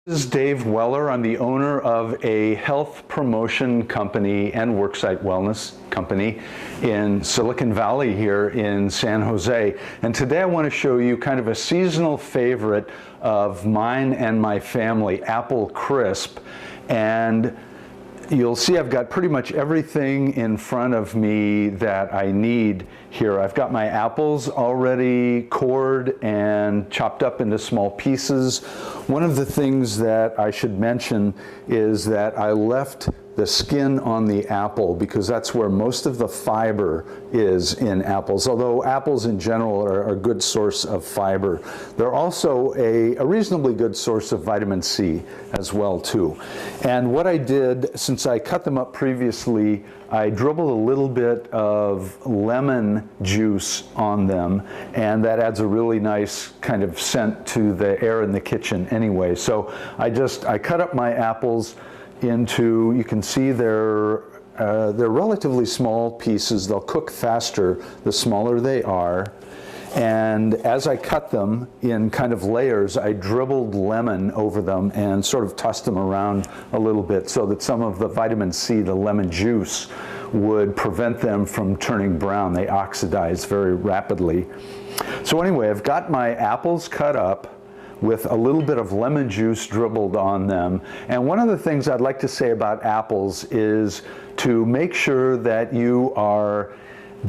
This is Dave Weller. I'm the owner of a health promotion company and worksite wellness company in Silicon Valley here in San Jose. And today I want to show you kind of a seasonal favorite of mine and my family, Apple Crisp. And you'll see I've got pretty much everything in front of me that I need here. I've got my apples already cored and chopped up into small pieces. One of the things that I should mention is that I left the skin on the apple because that's where most of the fiber is in apples, although apples in general are a good source of fiber. They're also a reasonably good source of vitamin C as well too. And what I did, since I cut them up previously, I dribbled a little bit of lemon juice on them, and that adds a really nice kind of scent to the air in the kitchen anyway. So I cut up my apples into, you can see they're relatively small pieces. They'll cook faster the smaller they are. And as I cut them in kind of layers, I dribbled lemon over them and sort of tossed them around a little bit so that some of the vitamin C, the lemon juice, would prevent them from turning brown. They oxidize very rapidly. So anyway, I've got my apples cut up with a little bit of lemon juice dribbled on them. And one of the things I'd like to say about apples is to make sure that you are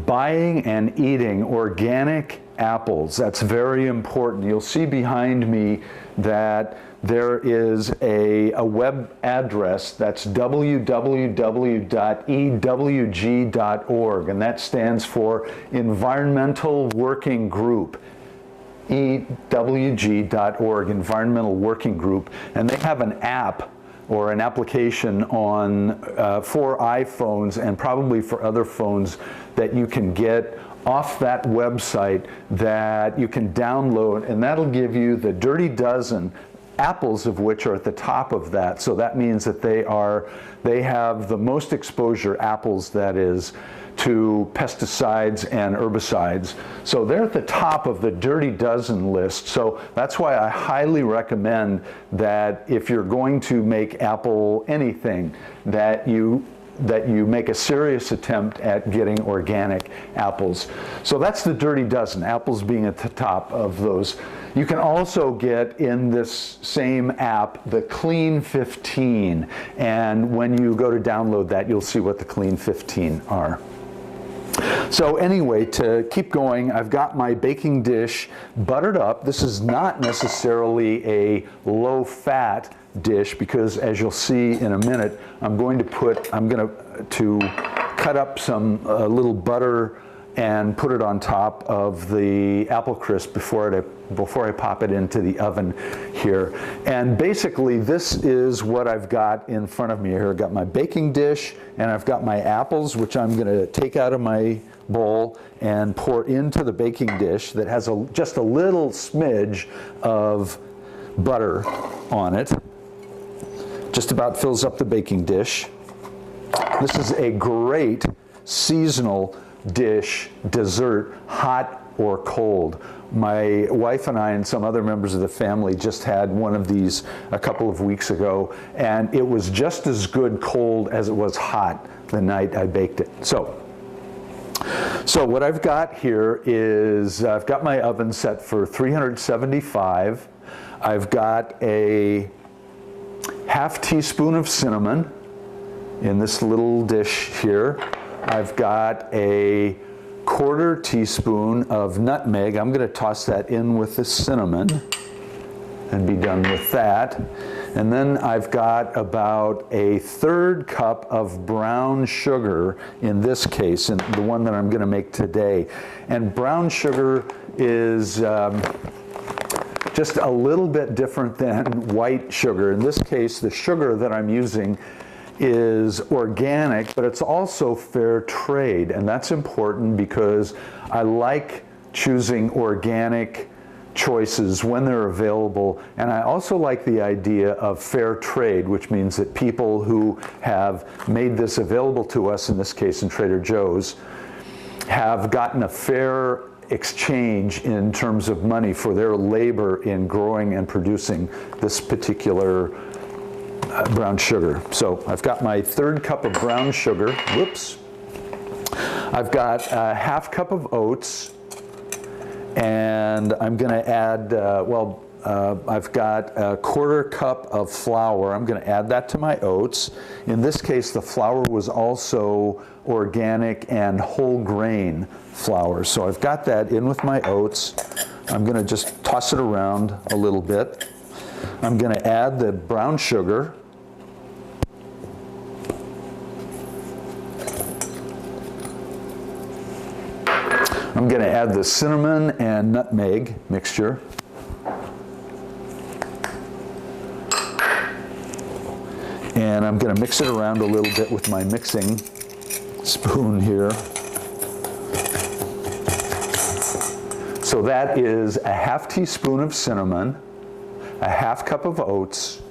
buying and eating organic apples. That's very important. You'll see behind me that there is a web address that's www.ewg.org, and that stands for Environmental Working Group. ewg.org, Environmental Working Group, and they have an app or an application on for iPhones and probably for other phones that you can get off that website that you can download, and that'll give you the Dirty Dozen, apples of which are at the top of that. So that means that they have the most exposure, apples that is, to pesticides and herbicides. So they're at the top of the Dirty Dozen list. So that's why I highly recommend that if you're going to make apple anything, that you make a serious attempt at getting organic apples. So that's the Dirty Dozen, apples being at the top of those. You can also get in this same app the Clean 15, and when you go to download that, you'll see what the Clean 15 are. So anyway, to keep going, I've got my baking dish buttered up. This is not necessarily a low-fat dish because, as you'll see in a minute, I'm going to cut up some little butter and put it on top of the Apple Crisp before I pop it into the oven here. And basically, this is what I've got in front of me here. I've got my baking dish, and I've got my apples, which I'm going to take out of my bowl and pour into the baking dish that has just a little smidge of butter on it. Just about fills up the baking dish. This is a great seasonal dish, dessert, hot or cold. My wife and I and some other members of the family just had one of these a couple of weeks ago, and it was just as good cold as it was hot the night I baked it. So what I've got here is I've got my oven set for 375. I've got a half teaspoon of cinnamon in this little dish here. I've got a quarter teaspoon of nutmeg. I'm going to toss that in with the cinnamon and be done with that. And then I've got about a third cup of brown sugar in this case, and the one that I'm going to make today. And brown sugar is just a little bit different than white sugar. In this case, the sugar that I'm using is organic, but it's also fair trade, and that's important because I like choosing organic choices when they're available, and I also like the idea of fair trade, which means that people who have made this available to us, in this case in Trader Joe's, have gotten a fair exchange in terms of money for their labor in growing and producing this particular brown sugar. So I've got my 1/3 cup of brown sugar. Whoops. I've got a 1/2 cup of oats, and I'm going to add, I've got a 1/4 cup of flour. I'm going to add that to my oats. In this case, the flour was also organic and whole grain flour. So I've got that in with my oats. I'm going to just toss it around a little bit. I'm going to add the brown sugar. I'm going to add the cinnamon and nutmeg mixture. And I'm going to mix it around a little bit with my mixing spoon here. So that is a 1/2 teaspoon of cinnamon, a 1/2 cup of oats,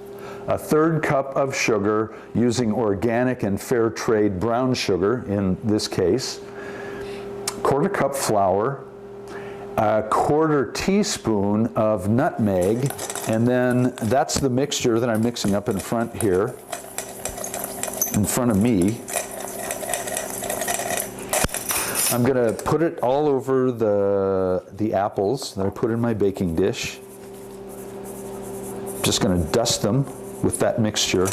a 1/3 cup of sugar using organic and fair trade brown sugar in this case, 1/4 cup flour, a 1/4 teaspoon of nutmeg, and then that's the mixture that I'm mixing up in front here, in front of me. I'm going to put it all over the apples that I put in my baking dish. Just going to dust them with that mixture.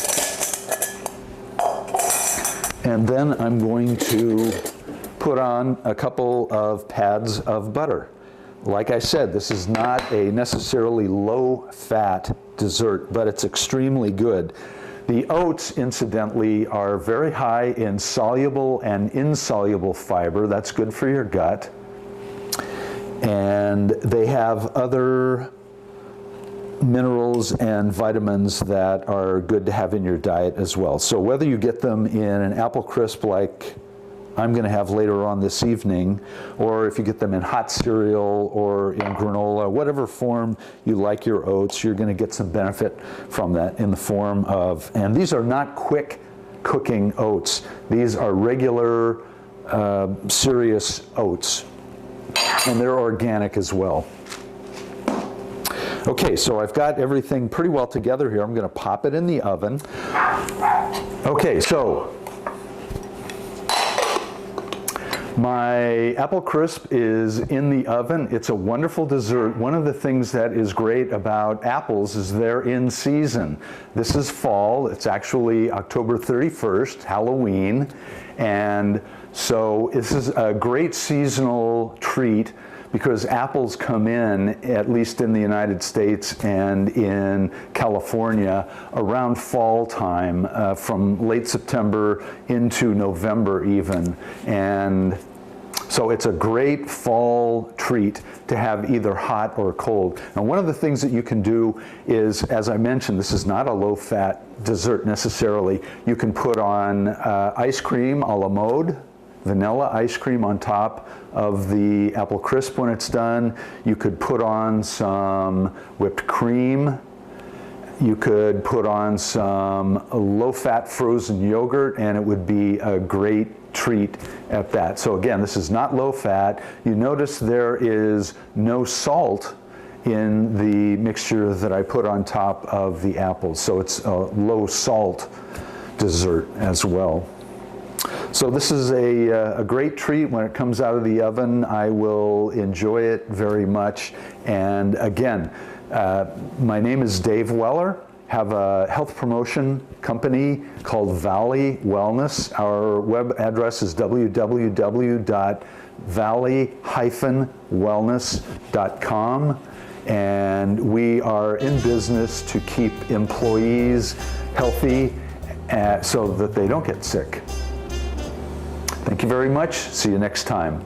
And then I'm going to put on a couple of pads of butter. Like I said, this is not a necessarily low-fat dessert, but it's extremely good. The oats, incidentally, are very high in soluble and insoluble fiber. That's good for your gut. And they have other minerals and vitamins that are good to have in your diet as well. So whether you get them in an apple crisp like I'm going to have later on this evening, or if you get them in hot cereal or in granola, whatever form you like your oats, you're going to get some benefit from that in the form of, and these are not quick cooking oats. These are regular, serious oats, and they're organic as well. Okay, so I've got everything pretty well together here. I'm going to pop it in the oven. Okay, so my apple crisp is in the oven. It's a wonderful dessert. One of the things that is great about apples is they're in season. This is fall. It's actually October 31st, Halloween. And so this is a great seasonal treat because apples come in, at least in the United States and in California, around fall time, from late September into November even. And so it's a great fall treat to have either hot or cold. And one of the things that you can do is, as I mentioned, this is not a low-fat dessert necessarily. You can put on ice cream a la mode, vanilla ice cream on top of the apple crisp when it's done. You could put on some whipped cream. You could put on some low-fat frozen yogurt, and it would be a great treat at that. So again, this is not low-fat. You notice there is no salt in the mixture that I put on top of the apples. So it's a low-salt dessert as well. So this is a great treat. When it comes out of the oven, I will enjoy it very much. And again, my name is Dave Weller. Have a health promotion company called Valley Wellness. Our web address is www.valley-wellness.com. And we are in business to keep employees healthy so that they don't get sick. Thank you very much. See you next time.